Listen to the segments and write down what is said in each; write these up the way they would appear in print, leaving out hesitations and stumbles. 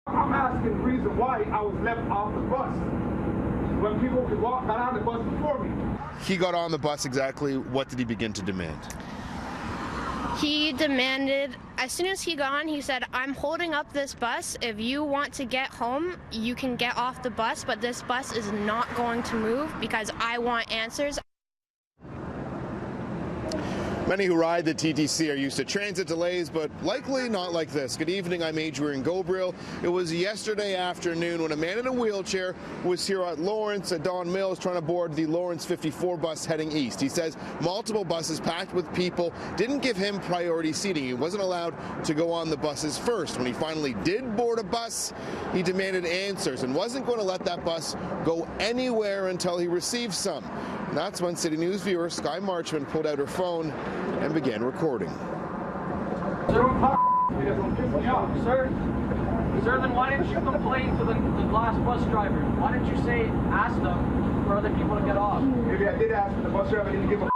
I'm asking the reason why I was left off the bus when people could got on the bus before me. He got on the bus. Exactly what did he begin to demand? He demanded, as soon as he got on, he said, I'm holding up this bus. If you want to get home, you can get off the bus, but this bus is not going to move because I want answers. Many who ride the TTC are used to transit delays, but likely not like this. Good evening, I'm Adrian Gobriel. It was yesterday afternoon when a man in a wheelchair was here at Lawrence at Don Mills trying to board the Lawrence 54 bus heading east. He says multiple buses packed with people didn't give him priority seating. He wasn't allowed to go on the buses first. When he finally did board a bus, he demanded answers and wasn't going to let that bus go anywhere until he received some. And that's when CityNews viewer Sky Marchman pulled out her phone and began recording. Sir, then why didn't you complain to the last bus driver? Why didn't you say, ask them for other people to get off? Maybe I did ask, but the bus driver didn't give a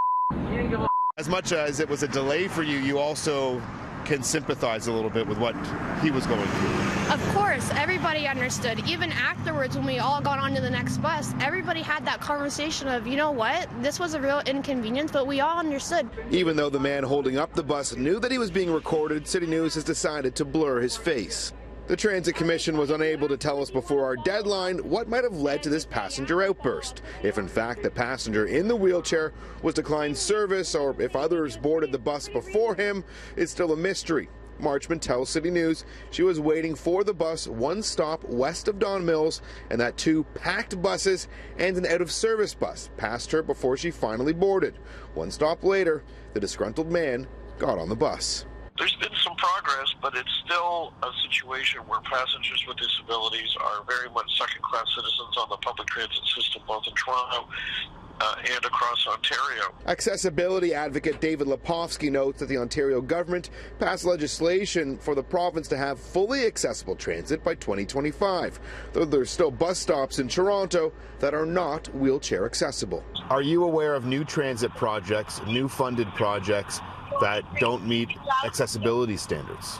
He didn't give a As much as it was a delay for you, you also can sympathize a little bit with what he was going through. Of course, everybody understood. Even afterwards, when we all got onto the next bus, everybody had that conversation of, you know what, this was a real inconvenience, but we all understood. Even though the man holding up the bus knew that he was being recorded, CityNews has decided to blur his face. The Transit Commission was unable to tell us before our deadline what might have led to this passenger outburst. If in fact the passenger in the wheelchair was declined service or if others boarded the bus before him is still a mystery. Marchman tells City News she was waiting for the bus one stop west of Don Mills and that two packed buses and an out-of-service bus passed her before she finally boarded. One stop later, the disgruntled man got on the bus. There's been some progress, but it's still a situation where passengers with disabilities are very much second-class citizens on the public transit system, both in Toronto and across Ontario. Accessibility advocate David Lepofsky notes that the Ontario government passed legislation for the province to have fully accessible transit by 2025, though there's still bus stops in Toronto that are not wheelchair accessible. Are you aware of new transit projects, new funded projects that don't meet accessibility standards?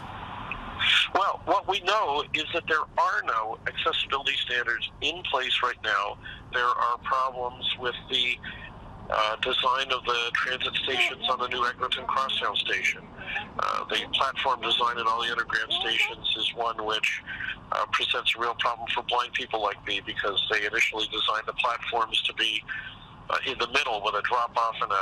Well, what we know is that there are no accessibility standards in place right now. There are problems with the design of the transit stations on the new Eglinton Crosstown station. The platform design in all the underground stations is one which presents a real problem for blind people like me because they initially designed the platforms to be in the middle with a drop-off and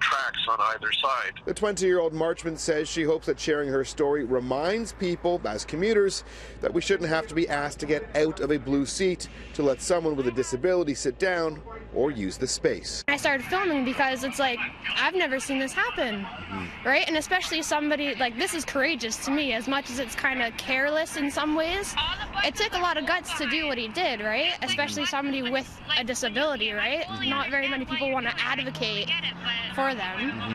tracks on either side. The 20-year-old Marchman says she hopes that sharing her story reminds people, as commuters, that we shouldn't have to be asked to get out of a blue seat to let someone with a disability sit down or use the space. I started filming because it's like, I've never seen this happen, right? And especially somebody, like, this is courageous to me, as much as it's kind of careless in some ways. It took a lot of guts to do what he did, right? Especially somebody with a disability, right? Not very many people want to advocate for them.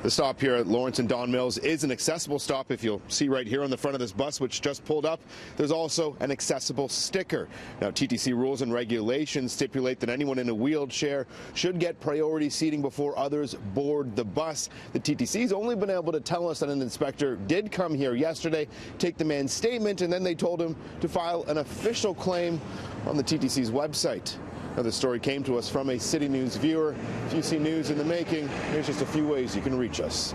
The stop here at Lawrence and Don Mills is an accessible stop. If you'll see right here on the front of this bus, which just pulled up, there's also an accessible sticker. Now, TTC rules and regulations stipulate that anyone in a wheelchair should get priority seating before others board the bus. The TTC's only been able to tell us that an inspector did come here yesterday, take the man's statement, and then they told him to file an official claim on the TTC's website. Now, the story came to us from a City News viewer. If you see news in the making, here's just a few ways you can reach us.